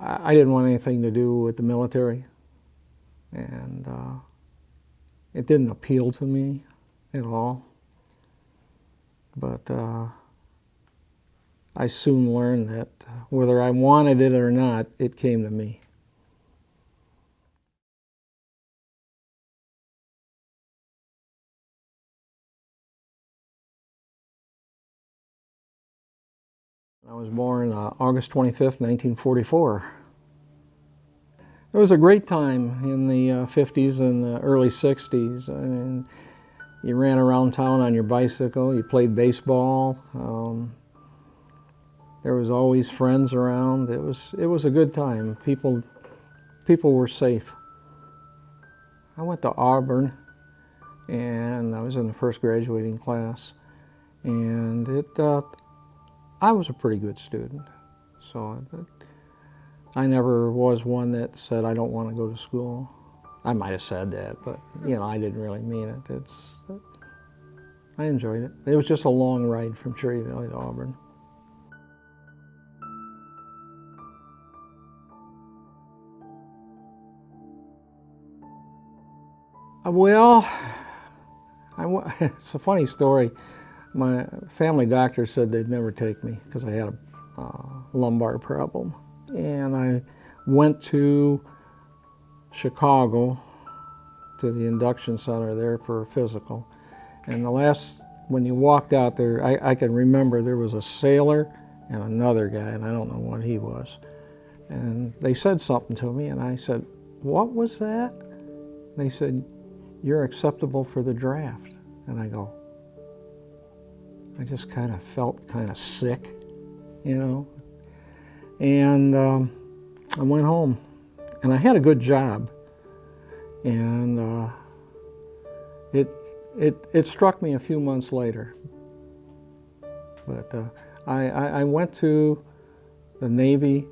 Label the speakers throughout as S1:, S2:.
S1: I didn't want anything to do with the military, and it didn't appeal to me at all. But I soon learned that whether I wanted it or not, it came to me. I was born August 25th, 1944. It was a great time in the 50s and the early 60s. I mean, you ran around town on your bicycle, you played baseball. There was always friends around. It was a good time. People were safe. I went to Auburn, and I was in the first graduating class, and I was a pretty good student. So I never was one that said I don't want to go to school. I might have said that, but I didn't really mean it. I enjoyed it. It was just a long ride from Cherry Valley to Auburn. Well, it's a funny story. My family doctor said they'd never take me because I had a lumbar problem. And I went to Chicago to the induction center there for a physical. And when you walked out there, I can remember there was a sailor and another guy, and I don't know what he was. And they said something to me, and I said, "What was that?" They said, "You're acceptable for the draft." And I go, I just kind of felt kind of sick, And I went home, and I had a good job, and it struck me a few months later. But I went to the Navy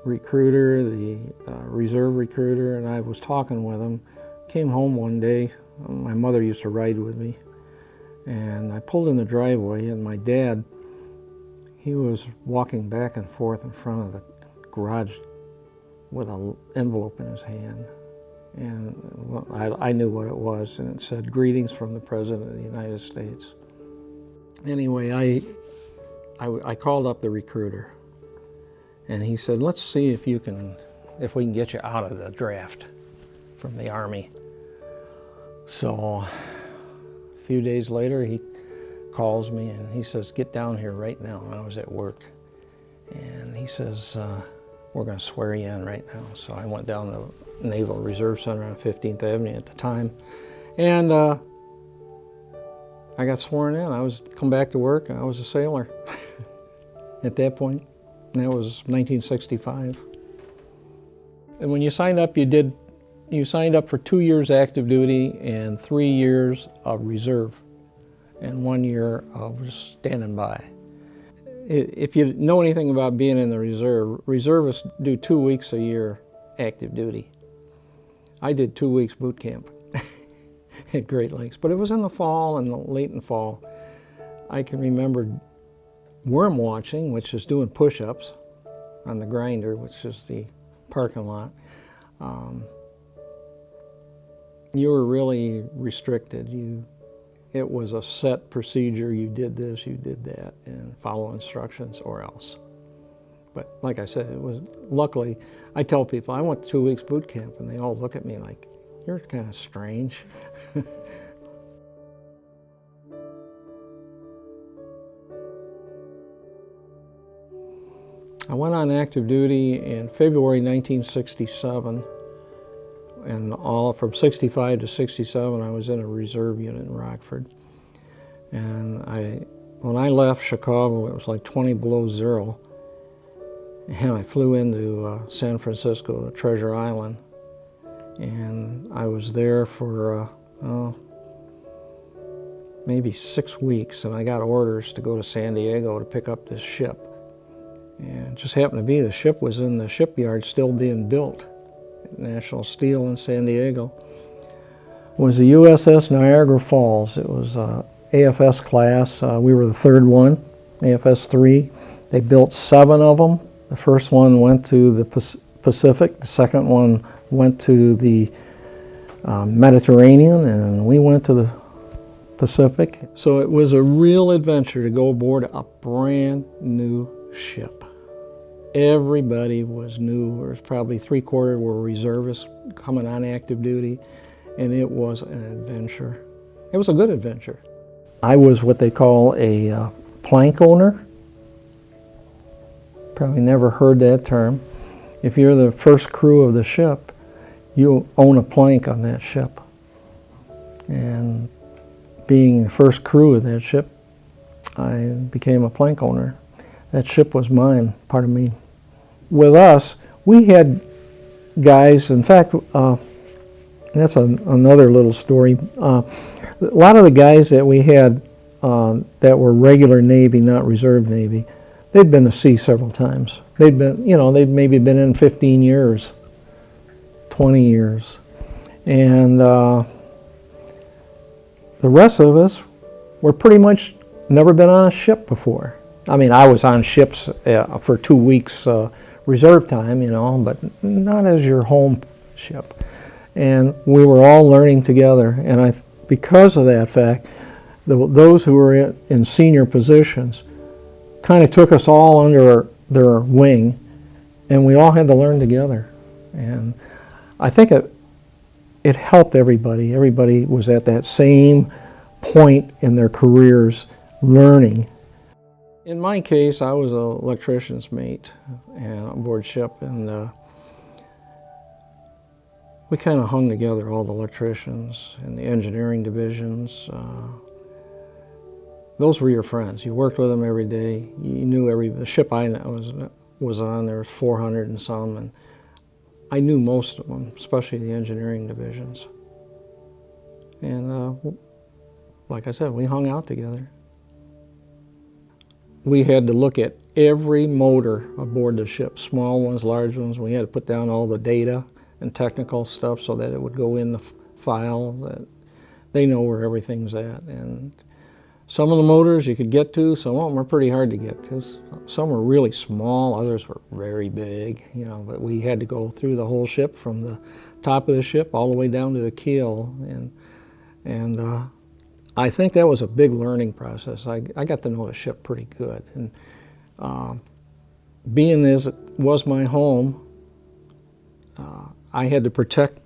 S1: recruiter, the reserve recruiter, and I was talking with him. Came home one day. My mother used to ride with me, and I pulled in the driveway, and my dad, he was walking back and forth in front of the garage with an envelope in his hand. And I knew what it was, and it said, "Greetings from the President of the United States." Anyway, I called up the recruiter, and he said, "Let's see if we can get you out of the draft from the Army." So a few days later, he calls me and he says, "Get down here right now." And I was at work, and he says, "We're going to swear you in right now." So I went down to Naval Reserve Center on 15th Avenue at the time, and I got sworn in. Come back to work, and I was a sailor at that point. And that was 1965. And when you signed up, you signed up for 2 years active duty and 3 years of reserve and 1 year of standing by. If you know anything about being in the reserve, reservists do 2 weeks a year active duty. I did 2 weeks boot camp at Great Lakes, but it was in the fall and late in the fall. I can remember worm watching, which is doing push-ups on the grinder, which is the parking lot. You were really restricted. It was a set procedure. You did this, you did that, and follow instructions or else. But like I said, luckily, I tell people I went to 2 weeks boot camp, and they all look at me like, "You're kind of strange." I went on active duty in February 1967. And from 65 to 67, I was in a reserve unit in Rockford. And when I left Chicago, it was like 20 below zero. And I flew into San Francisco to Treasure Island. And I was there for maybe 6 weeks, and I got orders to go to San Diego to pick up this ship. And it just happened to be the ship was in the shipyard still being built. National Steel in San Diego. It was the USS Niagara Falls. It was AFS class. We were the third one, AFS 3. They built 7 of them. The first one went to the Pacific, the second one went to the Mediterranean, and we went to the Pacific. So it was a real adventure to go aboard a brand new ship. Everybody was new. There was probably 3/4 were reservists coming on active duty, and it was an adventure. It was a good adventure. I was what they call a plank owner. Probably never heard that term. If you're the first crew of the ship, you own a plank on that ship. And being the first crew of that ship, I became a plank owner. That ship was mine, part of me. With us, we had guys, in fact, that's another little story. A lot of the guys that we had that were regular Navy, not reserve Navy, they'd been to sea several times. They'd been, they'd maybe been in 15 years, 20 years. And the rest of us were pretty much never been on a ship before. I mean, I was on ships for 2 weeks reserve time, but not as your home ship. And we were all learning together. And because of that fact, those who were in senior positions kind of took us all under their wing, and we all had to learn together. And I think it helped everybody. Everybody was at that same point in their careers learning. In my case, I was an electrician's mate and on board ship, and we kind of hung together, all the electricians and the engineering divisions. Those were your friends. You worked with them every day. You knew the ship I was on, there was 400 and some, and I knew most of them, especially the engineering divisions. And like I said, we hung out together. We had to look at every motor aboard the ship, small ones, large ones. We had to put down all the data and technical stuff so that it would go in the file, that they know where everything's at. And some of the motors you could get to, some of them were pretty hard to get to. Some were really small, others were very big, but we had to go through the whole ship from the top of the ship all the way down to the keel. And I think that was a big learning process. I got to know the ship pretty good. And being as it was my home, I had to protect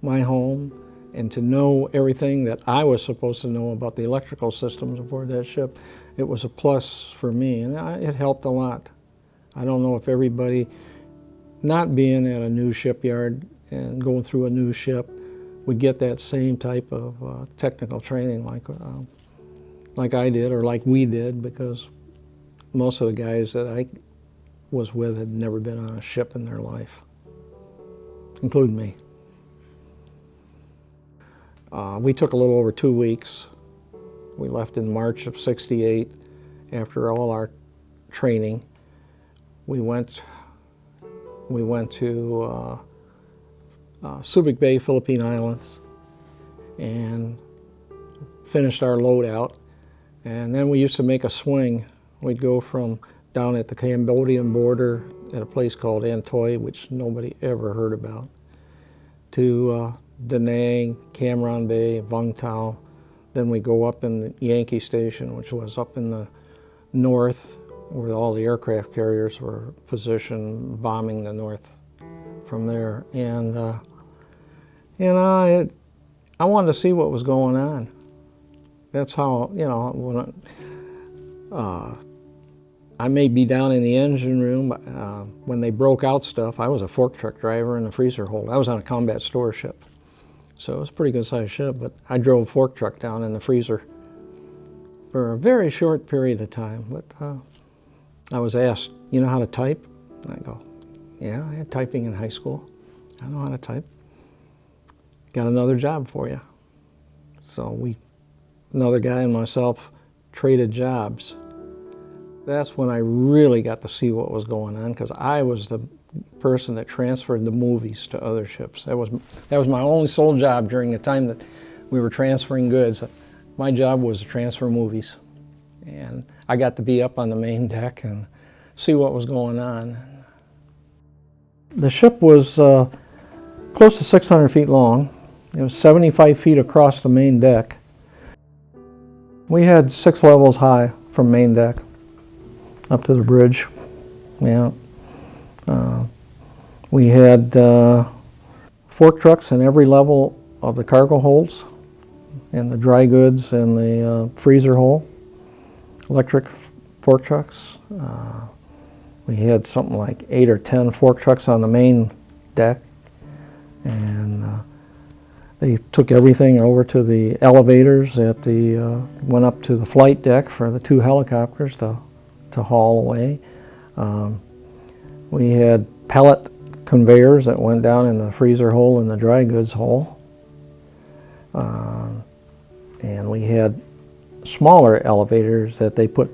S1: my home and to know everything that I was supposed to know about the electrical systems aboard that ship. It was a plus for me, and it helped a lot. I don't know if everybody, not being at a new shipyard and going through a new ship, would get that same type of technical training like I did or like we did, because most of the guys that I was with had never been on a ship in their life, including me. We took a little over 2 weeks. We left in March of '68 after all our training. We went to Subic Bay, Philippine Islands, and finished our loadout. And then we used to make a swing. We'd go from down at the Cambodian border at a place called Antoy, which nobody ever heard about, to Da Nang, Cam Ranh Bay, Vung Tau. Then we go up in the Yankee Station, which was up in the north, where all the aircraft carriers were positioned, bombing the north from there. And I wanted to see what was going on. That's how, when I may be down in the engine room. When they broke out stuff, I was a fork truck driver in the freezer hold. I was on a combat store ship. So it was a pretty good sized ship, but I drove a fork truck down in the freezer for a very short period of time. But I was asked, you know how to type? And I go, yeah, I had typing in high school. I know how to type. Got another job for you. So another guy and myself traded jobs. That's when I really got to see what was going on, because I was the person that transferred the movies to other ships. That was my only sole job during the time that we were transferring goods. My job was to transfer movies. And I got to be up on the main deck and see what was going on. The ship was close to 600 feet long. It was 75 feet across the main deck. We had 6 levels high from main deck up to the bridge. Yeah. We had fork trucks in every level of the cargo holds, and the dry goods and the freezer hole, electric fork trucks. We had something like 8 or 10 fork trucks on the main deck, and they took everything over to the elevators at the, went up to the flight deck for the 2 helicopters to haul away. We had pallet conveyors that went down in the freezer hole and the dry goods hole. And we had smaller elevators that they put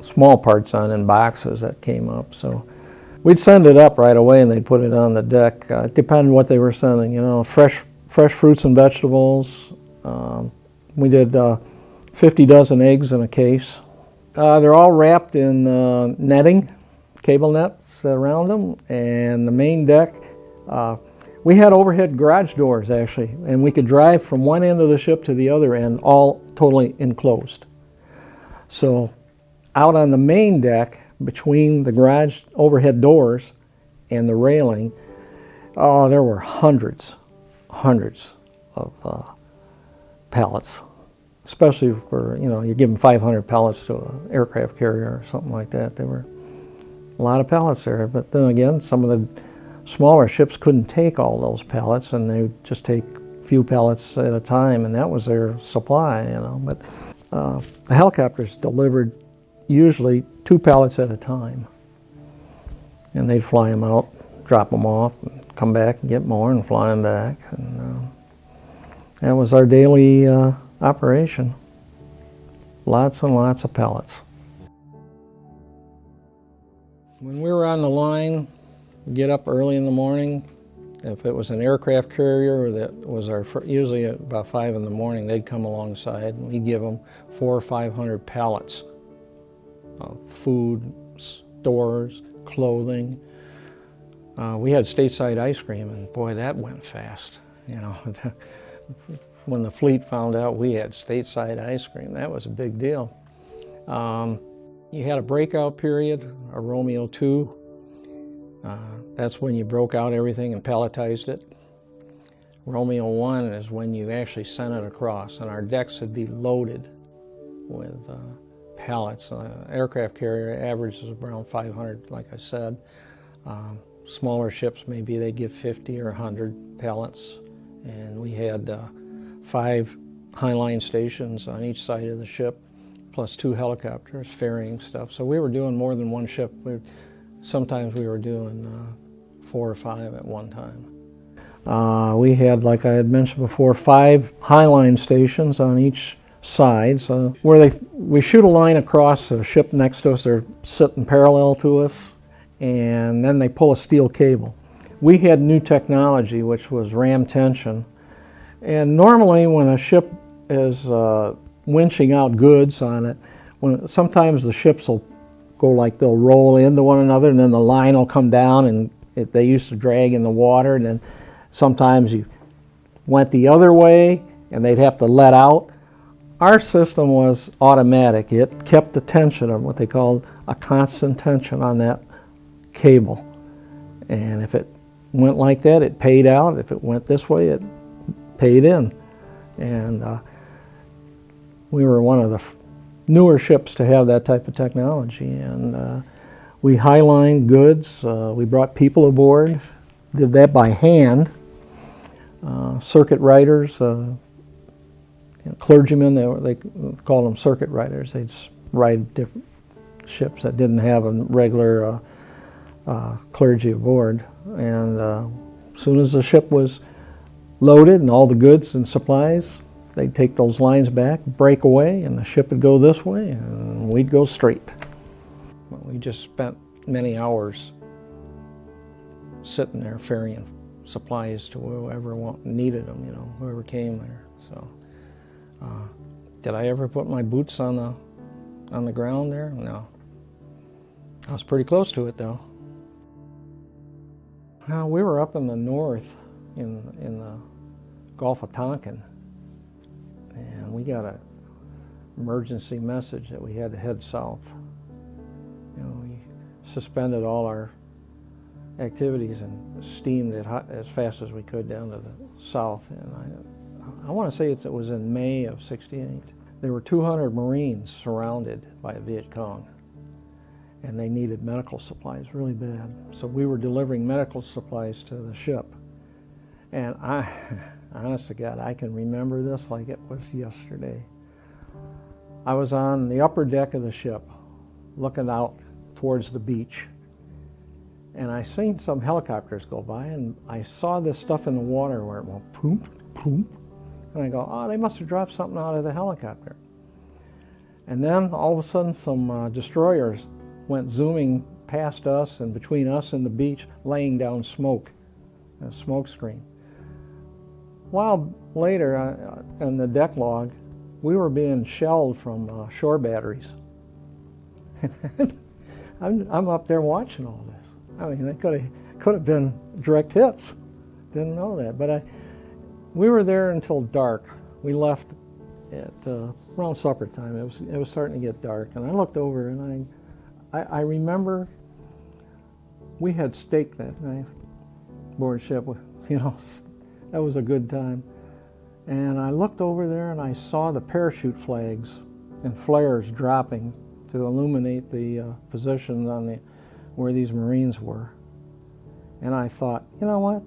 S1: small parts on in boxes that came up. So we'd send it up right away and they'd put it on the deck. Depending on what they were sending, you know, fresh fruits and vegetables. We did 50 dozen eggs in a case. They're all wrapped in netting, cable nets around them, and the main deck, we had overhead garage doors actually, and we could drive from one end of the ship to the other end, all totally enclosed. So out on the main deck, between the garage overhead doors and the railing, oh, there were hundreds of pallets, especially for, you know, you're giving 500 pallets to an aircraft carrier or something like that. There were a lot of pallets there, but then again, some of the smaller ships couldn't take all those pallets, and they would just take a few pallets at a time, and that was their supply, you know. But the helicopters delivered usually 2 pallets at a time, and they'd fly them out, drop them off, and come back and get more and fly them back. And that was our daily operation. Lots and lots of pallets. When we were on the line, we'd get up early in the morning. If it was an aircraft carrier, that was usually at about 5 in the morning, they'd come alongside and we'd give them 400 or 500 pallets of food, stores, clothing. We had stateside ice cream, and boy, that went fast. You know, when the fleet found out we had stateside ice cream, that was a big deal. You had a breakout period, a Romeo 2. That's when you broke out everything and palletized it. Romeo 1 is when you actually sent it across, and our decks would be loaded with pallets. Aircraft carrier averages around 500, like I said. Smaller ships, maybe they give 50 or 100 pallets. And we had 5 highline stations on each side of the ship, plus 2 helicopters ferrying stuff. So we were doing more than one ship. Sometimes we were doing 4 or 5 at one time. We had, like I had mentioned before, 5 highline stations on each side. So where we shoot a line across a ship next to us, they're sitting parallel to us, and then they pull a steel cable. We had new technology, which was ram tension. And normally when a ship is winching out goods on it, sometimes the ships will go like they'll roll into one another, and then the line will come down, and they used to drag in the water, and then sometimes you went the other way and they'd have to let out. Our system was automatic. It kept the tension, or what they called a constant tension, on that cable. And if it went like that, it paid out. If it went this way, it paid in. And we were one of the newer ships to have that type of technology. And we highlined goods. We brought people aboard. Did that by hand. Circuit riders, clergymen, they called them circuit riders. They'd ride different ships that didn't have a regular clergy aboard. And as soon as the ship was loaded and all the goods and supplies, they'd take those lines back, break away, and the ship would go this way, and we'd go straight. We just spent many hours sitting there ferrying supplies to whoever needed them, you know, whoever came there. So, did I ever put my boots on the ground there? No. I was pretty close to it, though. We were up in the north in the Gulf of Tonkin, and we got an emergency message that we had to head south. You know, we suspended all our activities and steamed it as fast as we could down to the south. And I want to say it was in May of '68. There were 200 Marines surrounded by a Viet Cong, and they needed medical supplies really bad. So we were delivering medical supplies to the ship. And honest to God, I can remember this like it was yesterday. I was on the upper deck of the ship, looking out towards the beach, and I seen some helicopters go by, and I saw this stuff in the water where it went poom, poom, and I go, oh, they must have dropped something out of the helicopter. And then all of a sudden some destroyers went zooming past us and between us and the beach, laying down smoke, a smoke screen. A while later, in the deck log, we were being shelled from shore batteries. I'm up there watching all this. I mean, it could have been direct hits. Didn't know that, but we were there until dark. We left at around supper time. It was starting to get dark, and I looked over and I remember we had steak that night aboard ship. You know, that was a good time. And I looked over there and I saw the parachute flags and flares dropping to illuminate the positions on where these Marines were. And I thought, you know what?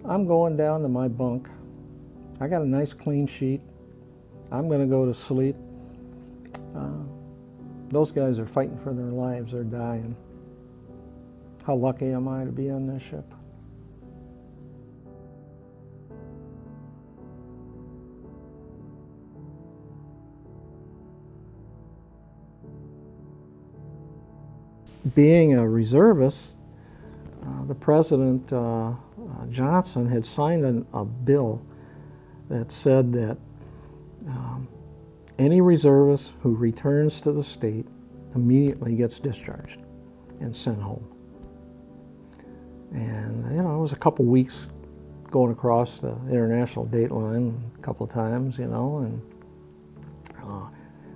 S1: I'm going down to my bunk. I got a nice clean sheet. I'm going to go to sleep. Those guys are fighting for their lives. They're dying. How lucky am I to be on this ship? Being a reservist, the President Johnson had signed a bill that said that any reservist who returns to the state immediately gets discharged and sent home. And you know, it was a couple weeks going across the international date line a couple of times, you know, and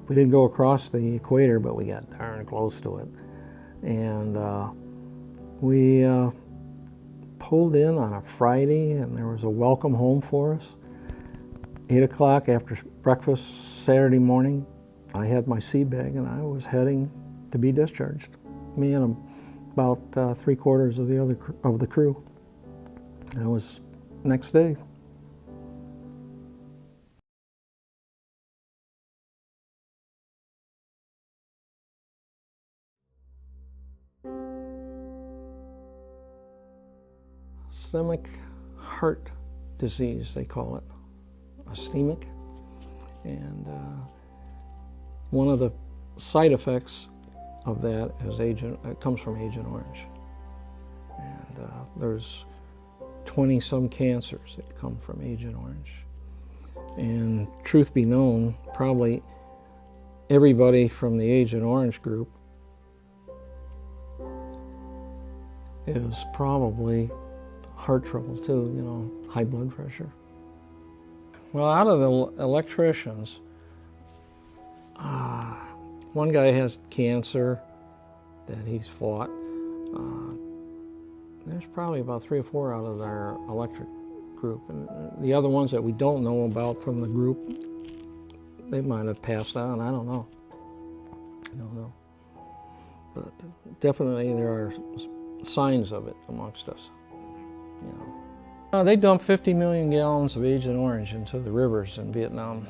S1: we didn't go across the equator, but we got darn close to it. And we pulled in on a Friday, and there was a welcome home for us. 8 o'clock after breakfast Saturday morning, I had my sea bag and I was heading to be discharged. Me and about 3/4 of the crew. That was next day. Ischemic heart disease, they call it, ischemic. And one of the side effects of that is it comes from Agent Orange. And there's 20-some cancers that come from Agent Orange. And truth be known, probably everybody from the Agent Orange group is probably heart trouble too, you know, high blood pressure. Well, out of the electricians, one guy has cancer that he's fought. There's probably about 3 or 4 out of our electric group. And the other ones that we don't know about from the group, they might have passed on, I don't know. I don't know. But definitely there are signs of it amongst us. You know. They dumped 50 million gallons of Agent Orange into the rivers in Vietnam.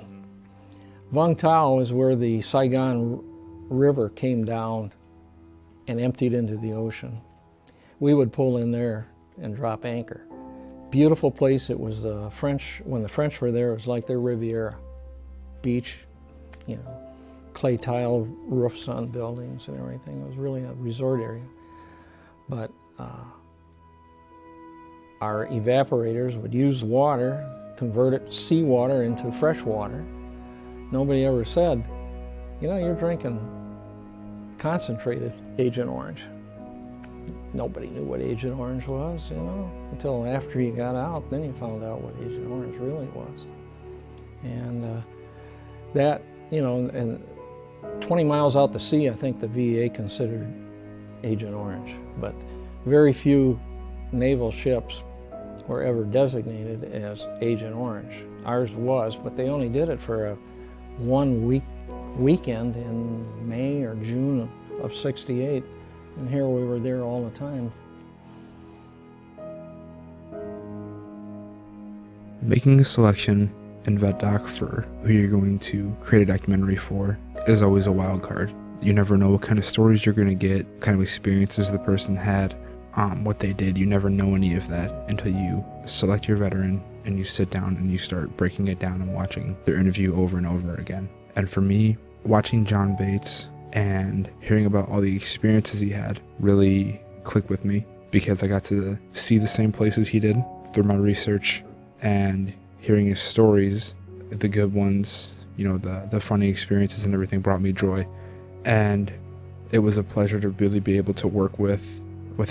S1: Vung Tau is where the Saigon River came down and emptied into the ocean. We would pull in there and drop anchor. Beautiful place. It was the French, when the French were there, it was like their Riviera beach, you know, clay tile roofs on buildings and everything. It was really a resort area. But our evaporators would use water, convert it seawater into fresh water. Nobody ever said, you know, you're drinking concentrated Agent Orange. nobody knew what Agent Orange was, you know, until after you got out, then you found out what Agent Orange really was. And that, you know, and 20 miles out to sea, I think the VA considered Agent Orange, but very few naval ships were ever designated as Agent Orange. Ours was, but they only did it for a weekend in May or June of '68, and here we were there all the time.
S2: Making a selection in vet doc for who you're going to create a documentary for is always a wild card. You never know what kind of stories you're going to get, what kind of experiences the person had, what they did. You never know any of that until you select your veteran and you sit down and you start breaking it down and watching their interview over and over again. And for me, watching John Bates and hearing about all the experiences he had really clicked with me, because I got to see the same places he did through my research, and hearing his stories, the good ones, you know, the funny experiences and everything brought me joy. And it was a pleasure to really be able to work with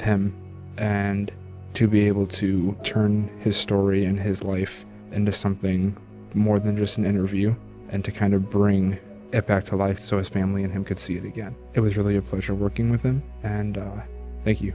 S2: him and to be able to turn his story and his life into something more than just an interview, and to kind of bring it back to life so his family and him could see it again. It was really a pleasure working with him, and thank you.